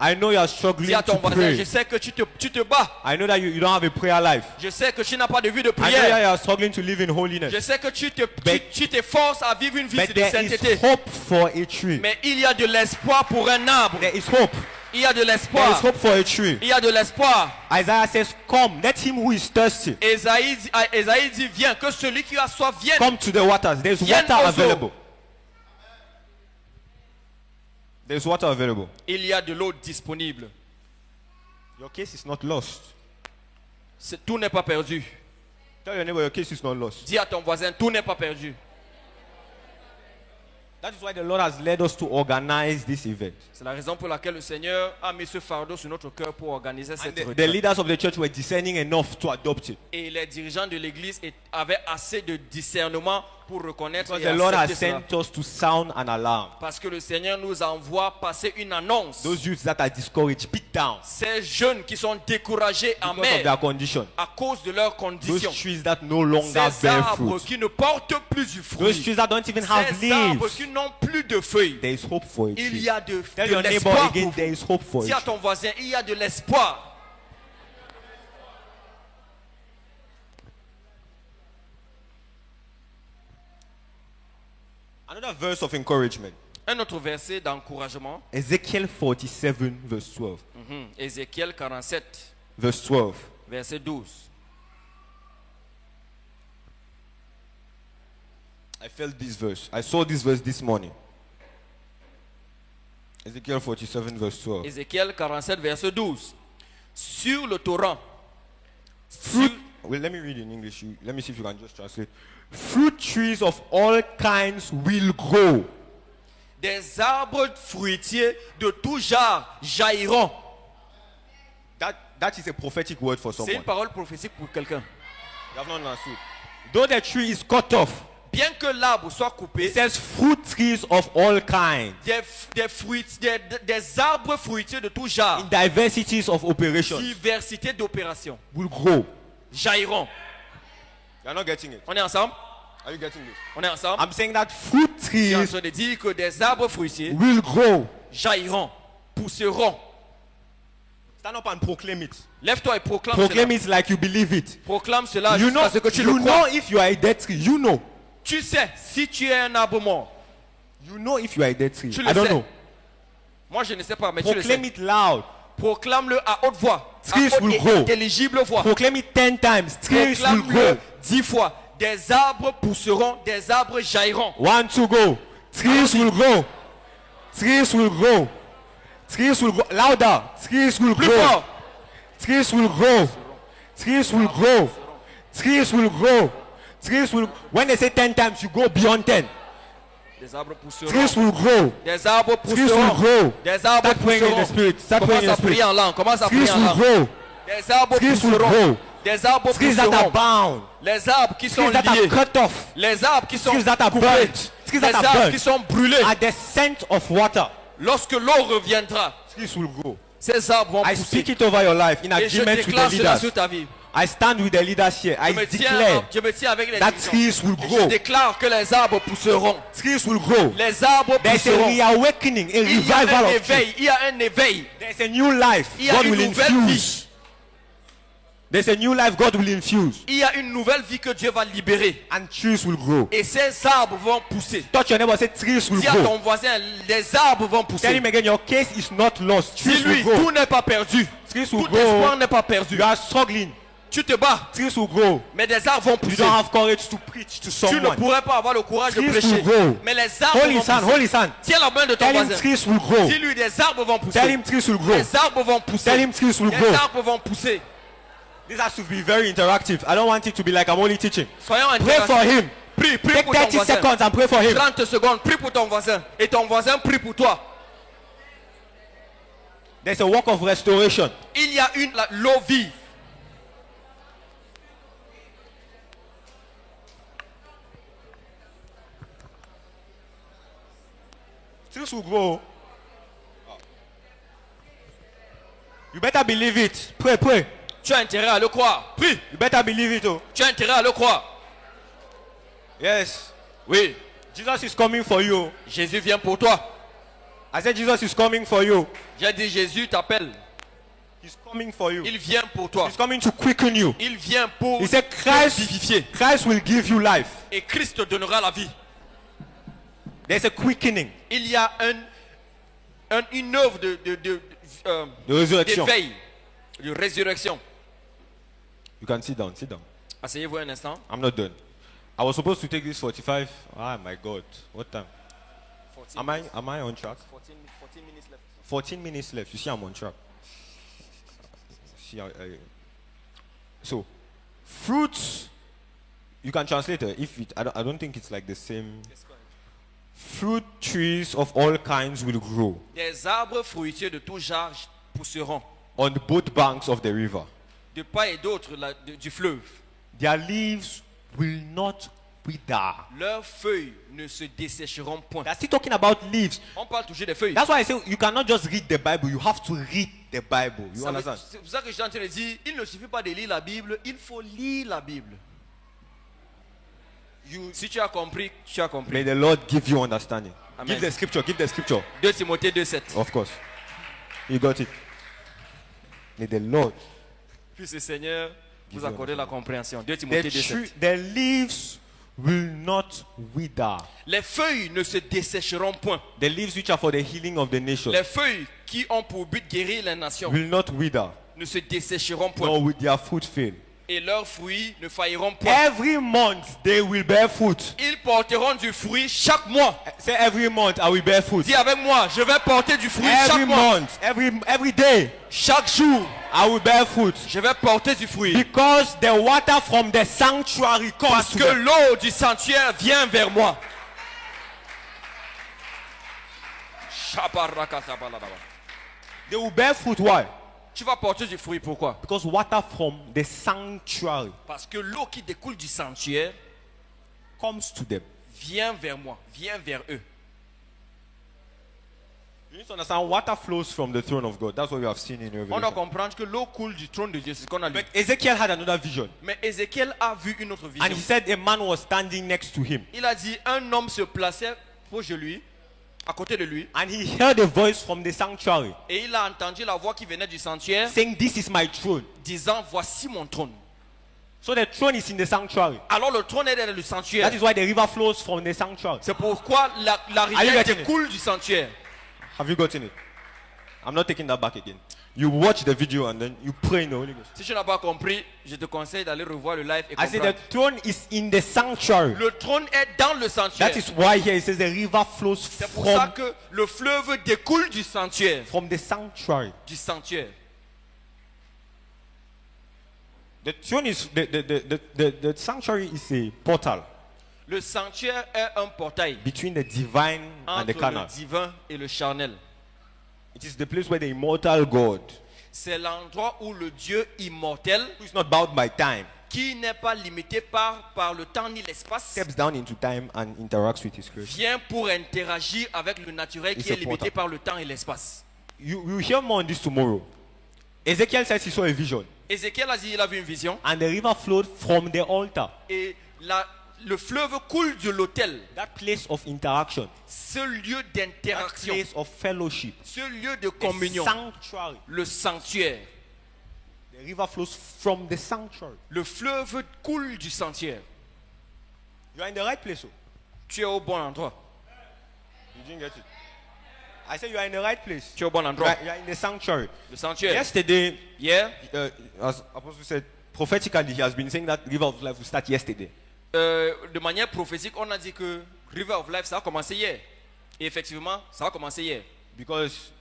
I know you are struggling Dis à to ton voisin, je pray. sais que tu te bats. I know that you don't have a prayer life. Je sais que tu n'as pas de vie de I know that prière. you are struggling to live in holiness. Je sais que But- tu t'efforces à vivre une vie But de there sainteté. is hope for a tree. Mais il y a de l'espoir pour un arbre. There is hope. Il y a de There is l'espoir. hope for a tree. Il y a de l'espoir. Isaiah says, come, let him who is thirsty Esaïe dit, viens, que celui qui a soif vienne. come to the waters. There's Viens water aux eaux. available. There's water available. Il y a de l'eau disponible. Your case is not lost. Tout n'est pas perdu. Tell your neighbor your case is not lost. Dis à ton voisin, tout n'est pas perdu. That is why the Lord has led us to organize this event. C'est la raison pour laquelle le Seigneur a mis ce fardeau sur notre cœur pour organiser And cette the retraite. leaders of the church were discerning enough to adopt it. Et les dirigeants de l'église avaient assez de discernement pour reconnaître Because et the Lord has accepter cela. sent us to sound an alarm. Parce que le Seigneur nous envoie passer une annonce. Those youths that are discouraged, beat down Ces jeunes qui sont découragés, because of amers, their condition. à cause de leurs Those conditions. trees that no longer Ces bear arbres fruit. qui ne portent plus du Those fruit. trees that don't even have Ces arbres leaves. qui n'ont plus de feuilles. There is hope for a Il tree. y a de Tell your neighbor l'espoir again, pour there vous. is hope for Dis à it. ton voisin, il y a de l'espoir. Another verse of encouragement. Un autre verset d'encouragement. Ezekiel 47 verse 12. Ézéchiel 47, Verse 12. verset 12. I felt this verse. I saw this verse this morning. Ezekiel 47 verse 12. Ézéchiel 47, verset 12. Sur le torrent. Fruit. Well, let me read in English. Let me see if you can just translate. Fruit trees of all kinds will grow. Des arbres fruitiers de tout genre jailliront. That is a prophetic word for C'est une someone. parole prophétique pour quelqu'un. You have not understood. Though the tree is cut off, Bien que l'arbre soit coupé, it says fruit trees of all kinds des arbres fruitiers de tout genre, in diversities of operations diversité d'opérations, will grow. jailliront. You are not getting it. On est ensemble? Are you getting this? On est ensemble? I'm saying that fruit Je suis en trees train de dire que des arbres fruitiers will grow. jailliront, pousseront. Stand up and proclaim it. Lève-toi et proclame Proclaim cela. it like you believe it. Proclame cela You jusqu'à know, ce que tu you le know crois. if you are a dead tree. You know. Tu sais, si tu es un arbre mort, You know if you are a dead tree. Tu le I don't sais. know. moi je ne sais pas, mais tu le Proclaim sais. it loud. Proclame-le à haute voix, à Trees haute will et grow. intelligible voix. Proclaim it 10 times. Trees will grow. Proclame-le 10 fois. Des arbres pousseront, des arbres jailliront. 1, 2, go. Trees will grow. Trees will grow. Trees will grow. Louder. Trees will Plus grow. fort. Trees will grow. Trees will grow. Trees will grow. Trees will. When they say 10 times, you go beyond 10. Des arbres pousseront. Trees will grow. Des arbres Trees will pousseront. grow. Des arbres Start praying in the pousseront. spirit. Start praying Commence in à the prier spirit. en langue. Commence à prier Trees en will langue. grow. Des arbres Trees will pousseront. grow. Des arbres Trees that are pousseront. bound. Les arbres qui sont Trees that are liés. cut off. Les arbres qui sont Trees that are coupés. burnt. trees les that are arbres burned qui sont brûlés, at the scent of water, lorsque l'eau reviendra, trees will grow. ces arbres vont I pousser. speak it over your life in Et je agreement with déclare the cela leaders. sur ta vie. I stand with the leaders here. I declare Je me tiens avec les that dirigeants. trees will Et je grow. déclare que les arbres pousseront. Trees will grow. Les arbres There's a pousseront. reawakening, a Il y a revival un of trees. éveil. Il y a un éveil. There's a new life Il y a God une will nouvelle infuse. vie. There's a new life God will infuse. Il y a une nouvelle vie que Dieu va libérer. And trees will grow. Et ces arbres vont pousser. Touch your neighbor, say trees will Dis à grow. ton voisin, les arbres vont Tell pousser. him again, your case is not lost. Trees Dis-lui, will grow. tout n'est pas perdu. Trees will Tout espoir grow. n'est pas perdu. You are struggling. Tu te bats, Trees will grow. mais des arbres vont You pousser. don't have courage to preach to Tu ne someone. pourrais pas avoir le courage de Trees prêcher. will grow. Mais les arbres Hold vont his hand, pousser. hold his hand. Tiens la main de ton Tell him voisin. trees will grow. Dis-lui, des arbres vont pousser. Tell him trees will grow. Les arbres vont pousser. Tell him trees will Les grow. arbres vont pousser. This has to be very interactive. I don't want it to be like I'm only teaching. Soyons Pray for interactifs. him. Prie Take pour ton 30 voisin. seconds and pray for him. 30 secondes, prie pour ton voisin. Et ton voisin prie pour toi. There's a work of restoration. Il y a l'eau vive. Trees will grow. You better believe it. Pray, pray. Tu as intérêt à le croire. Prie. You better believe it. Oh. Tu as intérêt à le croire. Yes. Oui. Jesus is coming for you. Jésus vient pour toi. I said Jesus is coming for you. J'ai dit Jésus t'appelle. He's coming for you. Il vient pour toi. He's coming to quicken you. Il vient pour He said te Christ, vivifier. Christ will give you life. Et Christ te donnera la vie. There's a quickening. Il y a une œuvre The resurrection. d'éveil, de résurrection. You can sit down, sit down. Asseyez-vous un instant. I'm not done. I was supposed to take this 45. Ah, my God. What time? Am I on track? 14 minutes left. 14 minutes left. You see, I'm on track. See, so, fruits. You can translate it. If it, I don't think it's like the same. Fruit trees of all kinds will grow Des arbres fruitiers de tout genre pousseront on both banks of the river. de part et d'autre du fleuve. Their leaves will not wither. Leurs feuilles ne se dessécheront point. They're still talking about leaves. On parle toujours des feuilles. That's why I say you cannot just read the Bible. You have to read the Bible. You understand? C'est pour ça que je suis en train de dire, il ne suffit pas de lire la Bible, il faut lire la Bible. Si tu as compris, tu as compris. May the Lord give you understanding. Amen. Give the scripture. Give the scripture. 2 Timothée 2,7. Of course. You got it. May the Lord. Puisse le Seigneur vous you accorder la compréhension. 2 The, Timothée 2,7. the leaves will not wither. Les feuilles ne se dessécheront point. The leaves which are for the healing of the nation Les feuilles qui ont pour but guérir les nations will not wither, ne se dessécheront point. nor will their fruit fail. Et leurs fruits ne failliront point. Every month they will bear fruit. Ils porteront du fruit chaque mois. Say every month I will bear fruit. Dis avec moi, je vais porter du fruit Every chaque mois. month, every day Chaque jour, I will bear fruit. je vais porter du fruit. Because the water from the sanctuary comes Parce to que them. l'eau du sanctuaire vient vers moi. They will bear fruit. Why? Tu vas porter du fruit, pourquoi? Because water from the sanctuary Parce que l'eau qui découle du sanctuaire comes to them. vient vers moi, vient vers eux. You need to understand water flows from the throne of God. That's what we have seen in On doit Revelation. comprendre que l'eau coule du trône de Dieu, c'est ce qu'on a lu. But Ezekiel had another vision. Mais Ézéchiel a vu une autre And he vision. said a man was standing next to him. Il a dit, un homme se plaçait proche de lui, à côté de lui, And he heard a voice from the sanctuary et il a entendu la voix qui venait du sanctuaire saying, "This is my throne." disant, voici mon trône. So the throne is in the sanctuary. Alors le trône est dans le sanctuaire. That is why the river flows from the sanctuary. C'est pourquoi la you rivière getting it? découle du sanctuaire. Have you gotten it? I'm not taking that back again. You watch the video and then you pray in the Holy Ghost. Si tu n'as pas compris, je te conseille d'aller revoir le live et I say comprendre. the throne is in the sanctuary. Le trône est dans le sanctuaire. That is why here it says the river flows C'est pour ça from, que le fleuve découle du sanctuaire. from the sanctuary. Du sanctuaire. The throne is the sanctuary is a portal Le sanctuaire est un portail between the divine and the entre carnal. le divin et le charnel. It is the place where the immortal God, C'est l'endroit où le Dieu immortel, who is not bound by time, qui n'est pas limité par le temps ni l'espace, steps down into time and interacts with his creation. vient pour interagir avec le naturel qui It's est a limité portal. par le temps et l'espace. You will hear more on this tomorrow. Ezekiel says he saw a vision, Ézéchiel a dit il a vu une vision and the river flowed from the altar. et le fleuve coule de l'autel, That place of interaction, ce lieu that d'interaction, place of fellowship, ce lieu de a communion, sanctuary. le sanctuaire. The river flows from the sanctuary. Le fleuve coule du sanctuaire. You are in the right place. Oh. Tu es au bon endroit. You didn't get it. I said you are in the right place. Tu es au bon endroit. You are in the sanctuary. Le sanctuaire. Yesterday, Hier, as Apostle said, prophetically, he has been saying that river of life will start yesterday. de manière prophétique, on a dit que River of Life, ça a commencé hier. Et effectivement, ça a commencé hier. Because,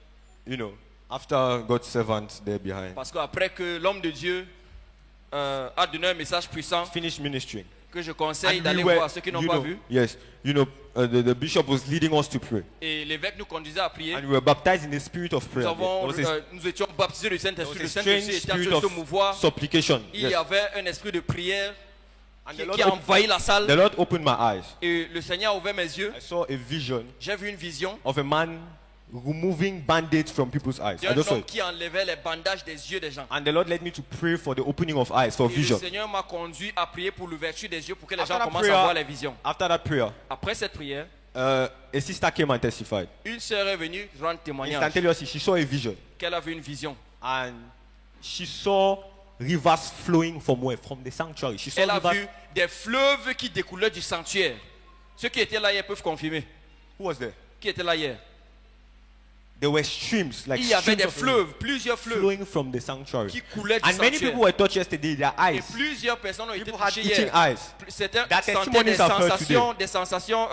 you know, after God's servant there behind Parce qu'après que l'homme de Dieu a donné un message puissant finished ministering, que je conseille and d'aller we were, voir ceux qui n'ont you pas know, vu. yes, you know, the bishop was leading us to pray, Et l'évêque nous conduisait à prier. and we were baptized in the spirit of prayer. Nous étions baptisés du There Saint-Esprit. was Le a Saint-Esprit strange était en train spirit de se mouvoir. of supplication. Il Yes. y avait un esprit de prière And qui a envahi la the salle. Lord opened my eyes. Et le Seigneur a ouvert mes yeux. I saw a vision J'ai vu une vision of a man removing band-aids from people's eyes. I d'un just saw homme it. qui enlevait les bandages des yeux des gens. And the Lord led me to pray for the opening of eyes, for Et vision. le Seigneur m'a conduit à prier pour l'ouverture des yeux pour que les After gens that commencent à prayer- voir les visions. After that prayer, Après cette prière, a sister came and testified. une sœur est venue rendre témoignage Instantaneously, she saw a vision. qu'elle a vu une vision. And she saw rivers flowing from where? From the sanctuary. She saw Elle a rivers. vu des fleuves qui découlaient du sanctuaire. Ceux qui étaient là hier peuvent confirmer. Who was there? Qui étaient là hier? There were streams, like Il y avait streams des of fleuves, plusieurs river fleuves flowing from the sanctuary. qui coulaient du And many sanctuaire. people were touched yesterday, their Et eyes. plusieurs personnes ont été People had touchées itching hier. eyes. C'était That sentaient testimonies I've heard des sensations,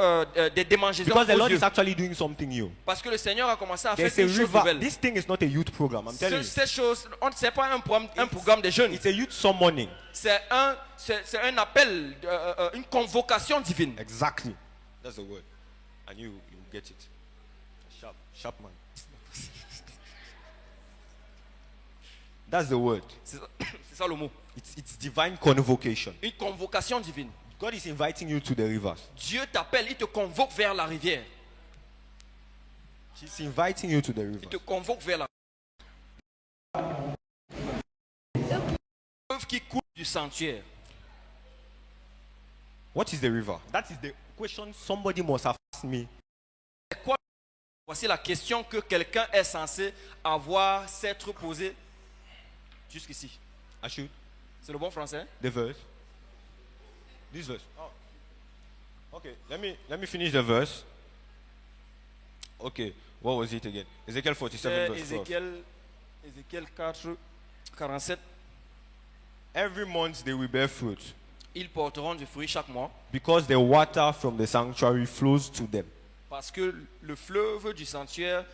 des démangeaisons Because the aux Lord yeux. is actually doing something new. Parce que le Seigneur a commencé à faire There's a une chose river. nouvelle. This thing is not a youth program, I'm telling you. Cette chose, c'est pas un programme des jeunes. It's a youth summoning. C'est un appel, une convocation divine. Exactly. That's the word. And you get it. Sharp man. That's the word. C'est ça, c'est ça le mot. It's divine convocation. Une convocation divine. God is inviting you to the rivers. Dieu t'appelle, il te convoque vers la rivière. He's inviting you to the Il te rivers. convoque vers la fleuve qui coule du sanctuaire. What is the river? That is the question somebody must have asked me. C'est quoi? Voici la question que quelqu'un est censé avoir, s'être posée jusqu'ici. I should. C'est le bon français? The verse. This verse. Oh. Okay, let me finish the verse. Okay, what was it again? Ezekiel 47 C'est verse 12. Ézéchiel 4, 47. Every month they will bear fruit, Ils porteront du fruit chaque mois because the water from the sanctuary flows to them. parce que le fleuve du sanctuaire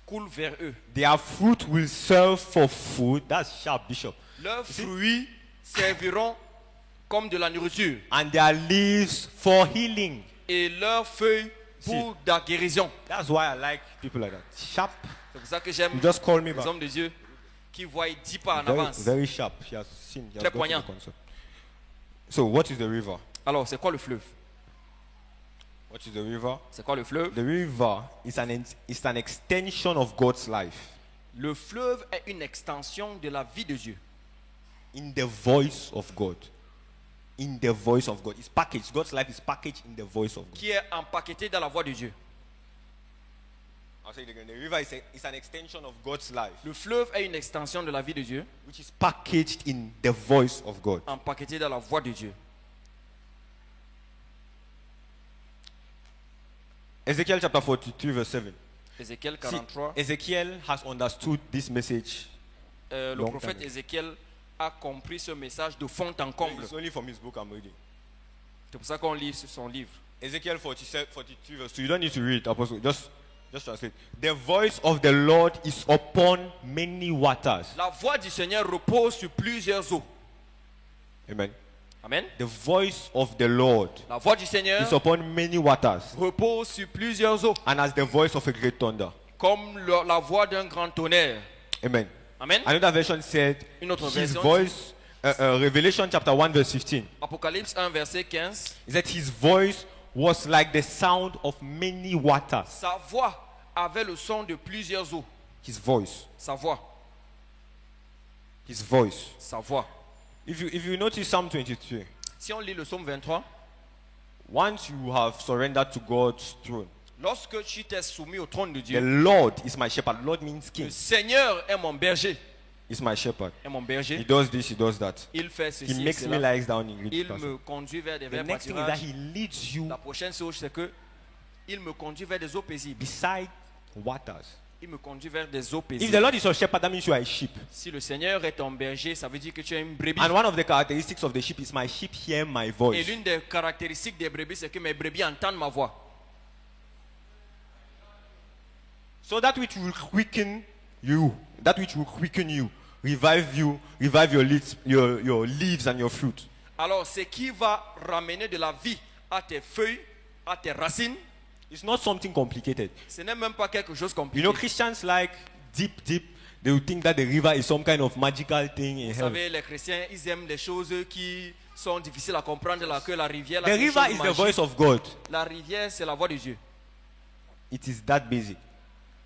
coule vers eux. Their fruit will serve for food. That's sharp, Bishop. Leurs fruits serviront comme de la nourriture And their leaves for healing. et leurs feuilles pour la guérison. That's why I like people like that. Sharp. C'est pour ça que j'aime You just call me les back. hommes de Dieu qui voient 10 pas en Very, avance. very sharp. He has seen. He has Très got to the poignant. concept. So, what is the river? Alors, c'est quoi le fleuve? What is the river? C'est quoi le fleuve? The river is an extension of God's life Le fleuve est une extension de la vie de Dieu. in the voice of God. In the voice of God. It's packaged. God's life is packaged in the voice of God. Qui est empaqueté dans la voix de Dieu. I'll say it again. The river is an extension of God's life, Le fleuve est une extension de la vie de Dieu, which is packaged in the voice of God. empaqueté dans la voix de Dieu. Ezekiel chapter 43 verse 7. Ézéchiel See, 43. Ezekiel has understood this message. Le long prophète time. Ézéchiel a compris ce message de fond en comble. It's only from his book I'm reading. C'est pour ça qu'on lit son livre. Ezekiel 47, 43 verse 2. You don't need to read it, Apostle. Just translate. The voice of the Lord is upon many waters. La voix du Seigneur repose sur plusieurs eaux. Amen. Amen. The voice of the Lord La voix du Seigneur is upon many waters, repose sur plusieurs eaux, and as the voice of a great thunder. comme la voix d'un grand tonnerre. Amen. Amen. Another version said, Une autre his version voice Revelation chapter 1 verse 15. Apocalypse 1, verset 15. It said his voice was like the sound of many waters. Sa voix avait le son de plusieurs eaux. His voice. Sa voix. His voice. Sa voix. If you notice Psalm 23, Si on lit le psaume 23, once you have surrendered to God's throne, lorsque tu t'es soumis au trône de the Dieu, Lord is my shepherd. Lord means king. le Seigneur est mon berger. Is my shepherd. Est mon He berger. does this, he does that. Il fait He ceci et makes me cela. lie down in green Il pasture. me conduit vers des The verts next thing is that pâturages. he leads you La prochaine chose, c'est que il me conduit vers des eaux paisibles. beside waters. Il me conduit vers des eaux If the paisibles. Lord is your shepherd, that means you are a sheep. Si le Seigneur est ton berger, ça veut dire que tu es une brebis. And one of the characteristics of the sheep is my sheep hear my Et voice. l'une des caractéristiques des brebis, c'est que mes brebis entendent ma voix. So that which will quicken you, revive your leaves and your fruit. Alors, ce qui va ramener de la vie à tes feuilles, à tes racines, It's not something complicated. ce n'est même pas quelque chose de You compliqué. know, Christians like deep. They will think that the river is some kind of magical thing in Vous heaven. savez, les chrétiens, ils aiment les choses qui sont difficiles à comprendre, là, que la rivière, là, The c'est une river chose is the magique. voice of God. La rivière, c'est la voix de Dieu. It is that basic.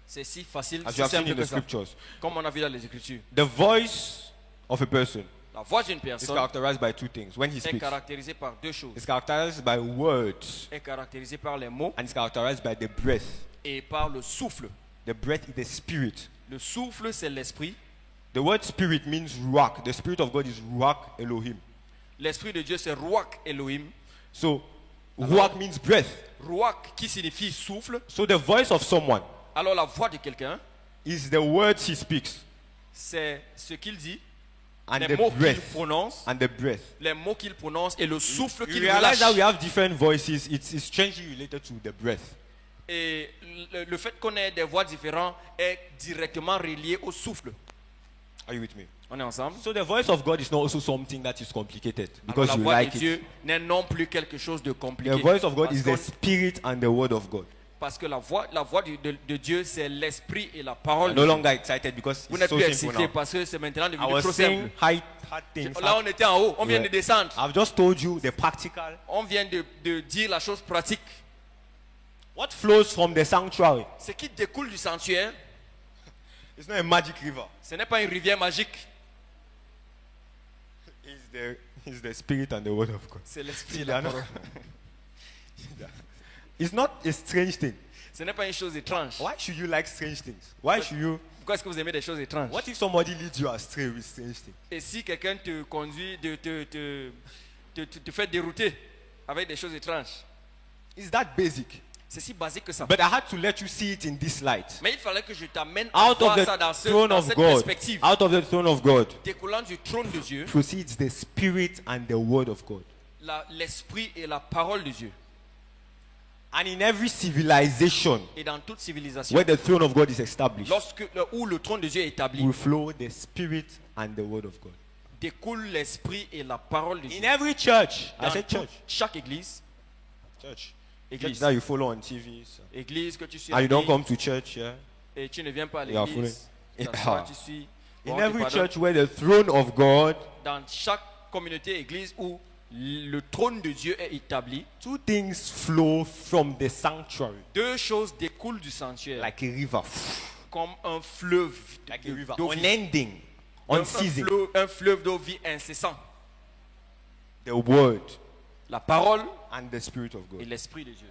C'est si facile, As si you have seen simple in que the ça. scriptures. Comme on a vu dans les Écritures. The voice of a person La voix d'une is personne characterized by two things. When he est speaks, caractérisée par deux choses. it's characterized by words Est caractérisée par les mots and it's characterized by the breath. et par le souffle. The breath is the spirit. Le souffle, c'est l'esprit. The word spirit means ruach. The spirit of God is ruach Elohim. L'esprit de Dieu, c'est Ruach Elohim. So ruach means breath. Ruach, qui signifie souffle. So the voice of someone Alors, la voix de quelqu'un, is the words he speaks c'est ce qu'il dit, and les the mots qu'il breath prononce, and the breath. les mots qu'il prononce et le souffle You qu'il realize relâche. that we have different voices. It's strangely related to the breath. Et le fait qu'on ait des voix différentes est directement relié au souffle. Are you with me? On est ensemble? So the voice of God is not also something that is complicated Alors, because la you voix like de it. Dieu n'est non plus quelque chose de compliqué. The voice of God Parce is qu'on- the spirit and the word of God. Parce que la voix de Dieu, c'est l'esprit et la parole I'm de no Dieu. longer excited because Vous it's n'êtes so plus simple excité now. parce que c'est maintenant I devenu was trop saying simple. hard things. Là, on était en haut, on vient Yeah. de descendre. I've just told you the practical. On vient de dire la chose pratique. What flows from the sanctuary? Ce qui découle du sanctuaire, It's not a magic river. ce n'est pas une rivière magique, It's the spirit and the word of God. c'est l'esprit See, et they are la not- parole. It's not a strange thing. Ce n'est pas une chose étrange. Why should you like strange things? Why should you? Pourquoi est-ce que vous aimez des choses étranges? What if somebody leads you astray with strange things? Et si quelqu'un te conduit, te fait dérouter avec des choses étranges? It's that basic. C'est si basique que ça. But I had to let you see it in this light. Mais il fallait que je t'amène à Out of voir the ça dans throne dans of cette God. perspective. Out of the throne of God Découlant du trône de Dieu, proceeds the spirit and the word of God. l'esprit et la parole de Dieu. And in every civilization Et dans toute civilisation, where the throne of God is established, où le trône de Dieu est établi, will flow the spirit and the word of God. découle l'esprit et la parole de Dieu. In every church, I Dans said toute- church. chaque église, Church. église, That you follow on TV. So. église que tu suis And you en don't ligne, come to church, yeah? et tu ne viens pas à Yeah, l'église. fully. T'assois, Yeah. tu suis. In Bon, on te every pardonne. church where the throne of God, Dans chaque communauté église où le trône de Dieu est établi, two things flow from the sanctuary. deux choses découlent du sanctuaire, Like a river. comme un fleuve Like a river. d'eau vive. Unending. Un Unceasing. un fleuve d'eau vie incessant. The word La parole and the spirit of et God. l'esprit de Dieu.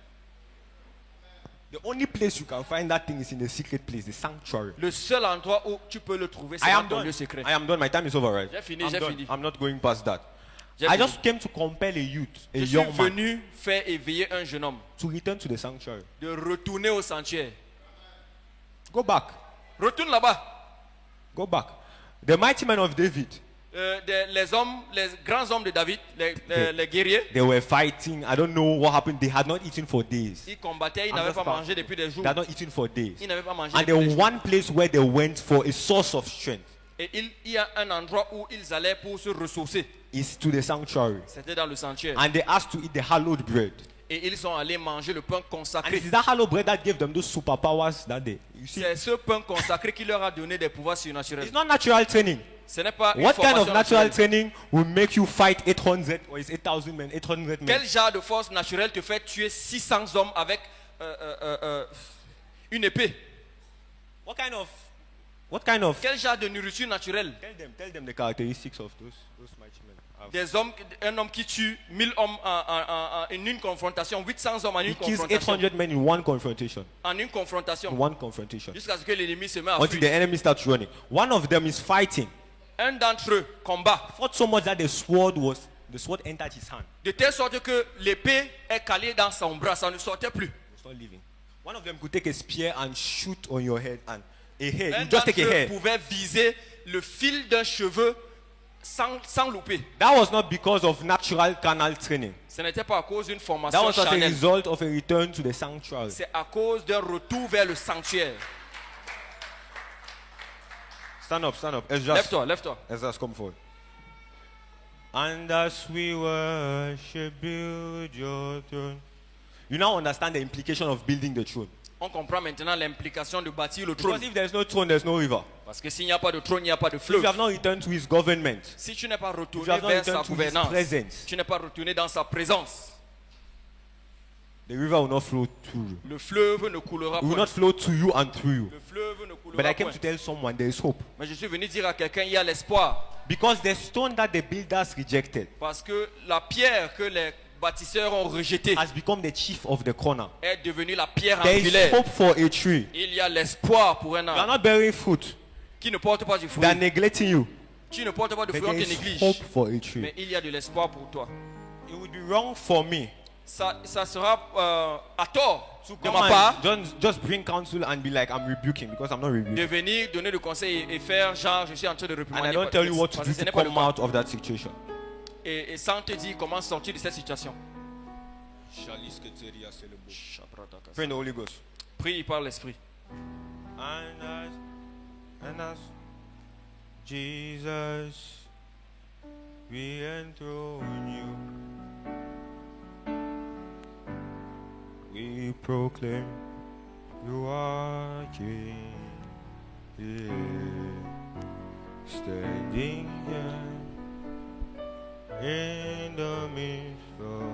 The only place you can find that thing is in the secret place, the sanctuary. Le seul endroit où tu peux le trouver, c'est I dans am ton done. lieu secret. I am done. My time is over, right? J'ai fini, I'm j'ai done. fini. I'm not going past that. J'ai I fini. just came to compel a youth, a Je suis young man, venu faire éveiller un jeune homme, to return to the sanctuary. de retourner au sanctuaire. Go back. Retourne là-bas. Go back. The mighty man of David, Les grands hommes de David, les guerriers, they were fighting. I don't know what happened. They had not eaten for days. ils combattaient, ils I'm n'avaient just pas fast. mangé depuis des jours. They had not eaten for days. Ils n'avaient pas mangé And depuis des the jours. one place where they went for a source of strength Et il y a un endroit où ils allaient pour se ressourcer. is to the sanctuary. C'était dans le sanctuaire. And they asked to eat the hallowed bread. Et ils sont allés manger le pain And consacré. it is that hallowed bread that gave them those superpowers that day. You see, C'est ce pain consacré qui leur a donné des pouvoirs surnaturels. it's not natural training. Ce n'est pas une What kind of formation natural naturelle. training will make you fight 800 or is 8,000 men, 800 men? Quel genre de force naturelle te fait tuer 600 hommes avec une épée? What kind of? Quel genre de nourriture naturelle? Tell them the characteristics of those mighty men. Un homme qui tue 1000 hommes en une confrontation, 800 hommes en He une kills confrontation. 800 men in one confrontation. En une confrontation. Jusqu'à Jusqu'à ce que l'ennemi se met à until the fuir. enemy starts running. One of them is fighting. Un d'entre eux combat. Fought so much that the sword entered his hand. De telle sorte que l'épée est calée dans son bras, ça ne sortait plus. It's not living. One of them could take a spear and shoot on your head and a hair. Un You just take a d'entre eux hair. pouvait viser le fil d'un cheveu sans louper. That was not because of natural carnal training. Ce n'était pas à cause d'une That formation was as a charnelle. result of a return to the sanctuary. C'est à cause d'un retour vers le sanctuaire. Stand up. Lève-toi, lève-toi. Let's just come forward. And as we worship, build your throne. You now understand the implication of building the throne. On comprend maintenant l'implication de bâtir le Because trône. if there's no throne, there's no river. Parce que s'il n'y a pas de trône, il n'y a pas de If fleuve. you have not returned to his government, Si tu n'es pas if you retourné have not vers sa returned to his gouvernance, presence, tu n'es pas retourné dans sa présence, the river will not flow through you. le fleuve ne coulera It will point. not flow to you and through you. Le fleuve ne But coulera I came point. to tell someone there is hope. Mais je suis venu dire à quelqu'un, il y a l'espoir. Because the stone that the builders rejected Parce que la pierre que les bâtisseurs ont rejetée has become the chief of the corner. est devenue la pierre There is angulaire. hope for a tree. Il y a l'espoir pour un You are arbre not bearing fruit. qui ne porte pas du fruit. They are neglecting you. Tu ne portes pas de But fruit, on there te is néglige. hope for a tree. Mais il y a de l'espoir pour toi. It would be wrong for me Ça sera à tort to de come ma part and just bring counsel and be like, I'm rebuking, because I'm not de rebuking. venir donner le conseil et faire genre je suis en train de And I réprimander. don't tell you what to Parce do que ce to n'est pas le come cas. out of that situation. Et sans te dire comment sortir de cette situation. Pray in the Holy Ghost. Prie par l'esprit. And as Jesus, we enthrone you. We proclaim you are King. Yeah. Standing here in the midst of